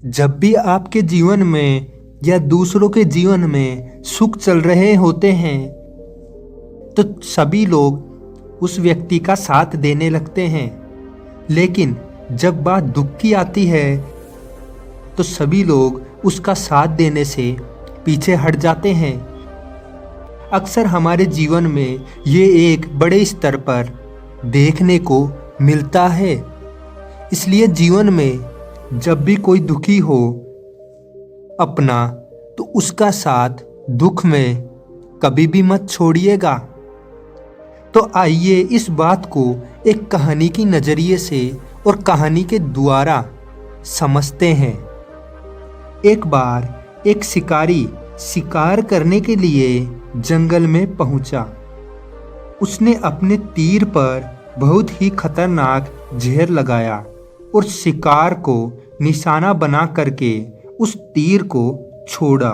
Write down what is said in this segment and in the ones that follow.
जब भी आपके जीवन में या दूसरों के जीवन में सुख चल रहे होते हैं तो सभी लोग उस व्यक्ति का साथ देने लगते हैं, लेकिन जब बात दुख की आती है तो सभी लोग उसका साथ देने से पीछे हट जाते हैं। अक्सर हमारे जीवन में ये एक बड़े स्तर पर देखने को मिलता है। इसलिए जीवन में जब भी कोई दुखी हो अपना, तो उसका साथ दुख में कभी भी मत छोड़िएगा। तो आइए इस बात को एक कहानी की नज़रिए से और कहानी के द्वारा समझते हैं। एक बार एक शिकारी शिकार करने के लिए जंगल में पहुंचा। उसने अपने तीर पर बहुत ही खतरनाक जहर लगाया और शिकार को निशाना बना करके उस तीर को छोड़ा,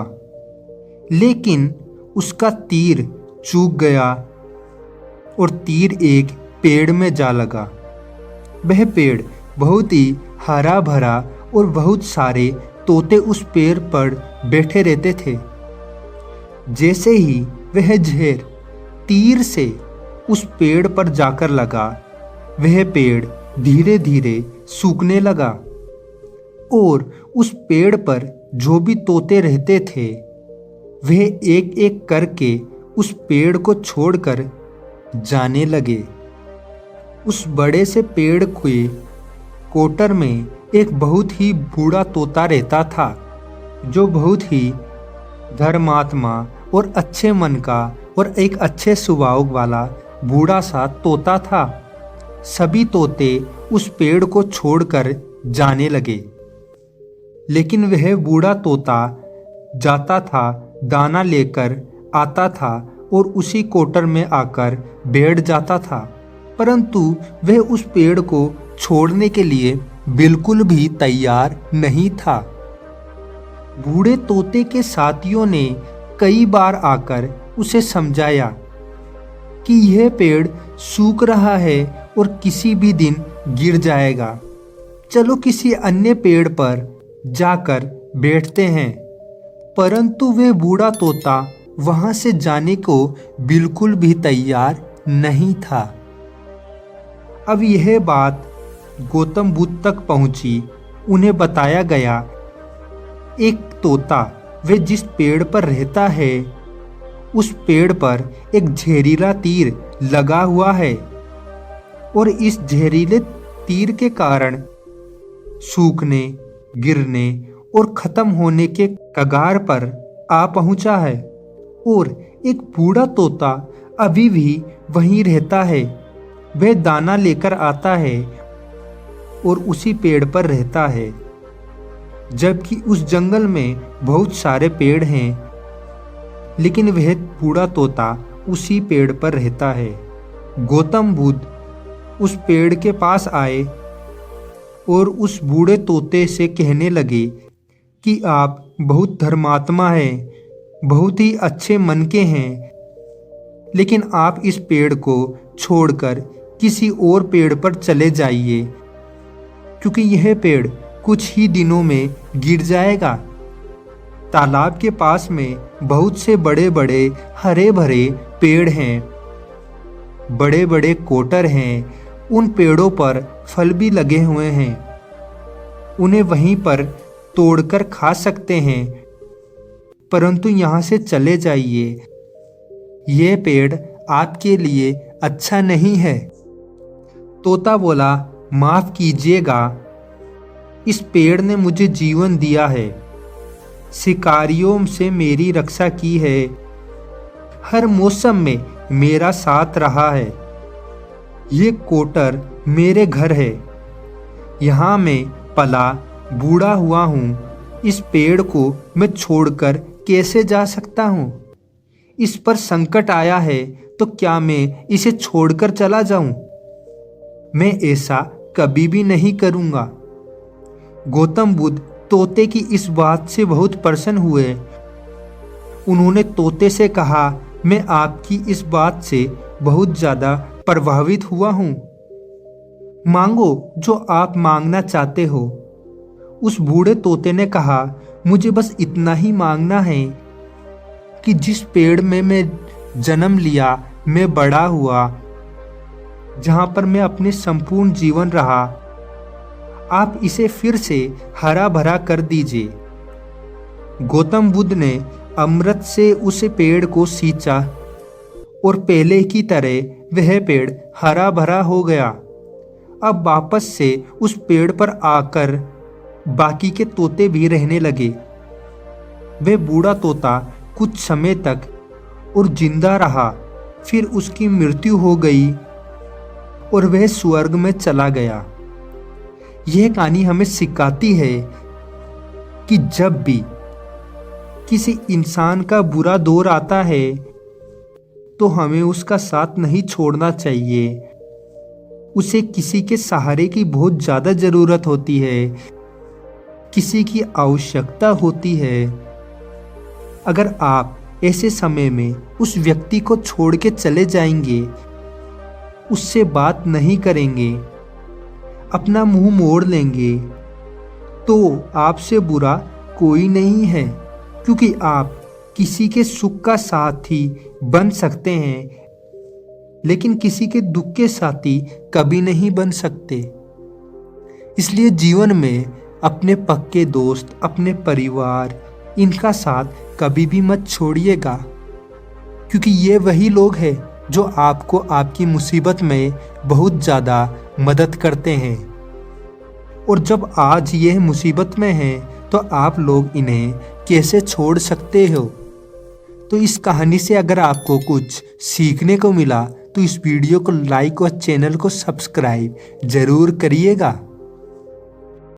लेकिन उसका तीर चूक गया और तीर एक पेड़ में जा लगा। वह पेड़ बहुत ही हरा भरा और बहुत सारे तोते उस पेड़ पर बैठे रहते थे। जैसे ही वह जहर तीर से उस पेड़ पर जाकर लगा, वह पेड़ धीरे धीरे सूखने लगा और उस पेड़ पर जो भी तोते रहते थे वह एक एक करके उस पेड़ को छोड़कर जाने लगे। उस बड़े से पेड़ के कोटर में एक बहुत ही बूढ़ा तोता रहता था, जो बहुत ही धर्मात्मा और अच्छे मन का और एक अच्छे स्वभाव वाला बूढ़ा सा तोता था। सभी तोते उस पेड़ को छोड़कर जाने लगे, लेकिन वह बूढ़ा तोता जाता था, दाना लेकर आता था और उसी कोटर में आकर बैठ जाता था, परंतु वह उस पेड़ को छोड़ने के लिए बिल्कुल भी तैयार नहीं था। बूढ़े तोते के साथियों ने कई बार आकर उसे समझाया कि यह पेड़ सूख रहा है और किसी भी दिन गिर जाएगा, चलो किसी अन्य पेड़ पर जाकर बैठते हैं। परंतु वह बूढ़ा तोता वहां से जाने को बिल्कुल भी तैयार नहीं था। अब यह बात गौतम बुद्ध तक पहुंची। उन्हें बताया गया, एक तोता वह जिस पेड़ पर रहता है उस पेड़ पर एक जहरीला तीर लगा हुआ है और इस जहरीले तीर के कारण सूखने, गिरने और खत्म होने के कगार पर आ पहुंचा है। और एक बूढ़ा तोता अभी भी वहीं रहता है। वह दाना लेकर आता है और उसी पेड़ पर रहता है, जबकि उस जंगल में बहुत सारे पेड़ हैं, लेकिन वह बूढ़ा तोता उसी पेड़ पर रहता है। गौतम बुद्ध उस पेड़ के पास आए और उस बूढ़े तोते से कहने लगे कि आप बहुत धर्मात्मा हैं, बहुत ही अच्छे मन के हैं, लेकिन आप इस पेड़ को छोड़कर किसी और पेड़ पर चले जाइए, क्योंकि यह पेड़ कुछ ही दिनों में गिर जाएगा। तालाब के पास में बहुत से बड़े बड़े हरे भरे पेड़ हैं, बड़े बड़े कोटर हैं, उन पेड़ों पर फल भी लगे हुए हैं, उन्हें वहीं पर तोड़कर खा सकते हैं, परंतु यहाँ से चले जाइए, ये पेड़ आपके लिए अच्छा नहीं है। तोता बोला, माफ कीजिएगा, इस पेड़ ने मुझे जीवन दिया है, शिकारियों से मेरी रक्षा की है, हर मौसम में मेरा साथ रहा है, ये कोटर मेरे घर है, यहाँ मैं पला बूढ़ा हुआ हूँ, इस पेड़ को मैं छोड़कर कैसे जा सकता हूँ? इस पर संकट आया है तो क्या मैं इसे छोड़कर चला जाऊं? मैं ऐसा कभी भी नहीं करूँगा। गौतम बुद्ध तोते की इस बात से बहुत प्रसन्न हुए। उन्होंने तोते से कहा, मैं आपकी इस बात से बहुत ज़्यादा प्रभावित हुआ हूँ, मांगो जो आप मांगना चाहते हो। उस बूढ़े तोते ने कहा, मुझे बस इतना ही मांगना है कि जिस पेड़ में मैं जन्म लिया, मैं बड़ा हुआ, जहां पर मैं अपने संपूर्ण जीवन रहा, आप इसे फिर से हरा भरा कर दीजिए। गौतम बुद्ध ने अमृत से उस पेड़ को सींचा और पहले की तरह वह पेड़ हरा भरा हो गया। अब वापस से उस पेड़ पर आकर बाकी के तोते भी रहने लगे। वह बूढ़ा तोता कुछ समय तक और जिंदा रहा, फिर उसकी मृत्यु हो गई और वह स्वर्ग में चला गया। यह कहानी हमें सिखाती है कि जब भी किसी इंसान का बुरा दौर आता है तो हमें उसका साथ नहीं छोड़ना चाहिए। उसे किसी के सहारे की बहुत ज़्यादा ज़रूरत होती है, किसी की आवश्यकता होती है। अगर आप ऐसे समय में उस व्यक्ति को छोड़ के चले जाएंगे, उससे बात नहीं करेंगे, अपना मुंह मोड़ लेंगे, तो आपसे बुरा कोई नहीं है, क्योंकि आप किसी के सुख का साथी बन सकते हैं, लेकिन किसी के दुख के साथी कभी नहीं बन सकते। इसलिए जीवन में अपने पक्के दोस्त, अपने परिवार, इनका साथ कभी भी मत छोड़िएगा, क्योंकि ये वही लोग हैं जो आपको आपकी मुसीबत में बहुत ज़्यादा मदद करते हैं। और जब आज ये मुसीबत में हैं तो आप लोग इन्हें कैसे छोड़ सकते हो। तो इस कहानी से अगर आपको कुछ सीखने को मिला तो इस वीडियो को लाइक और चैनल को सब्सक्राइब ज़रूर करिएगा।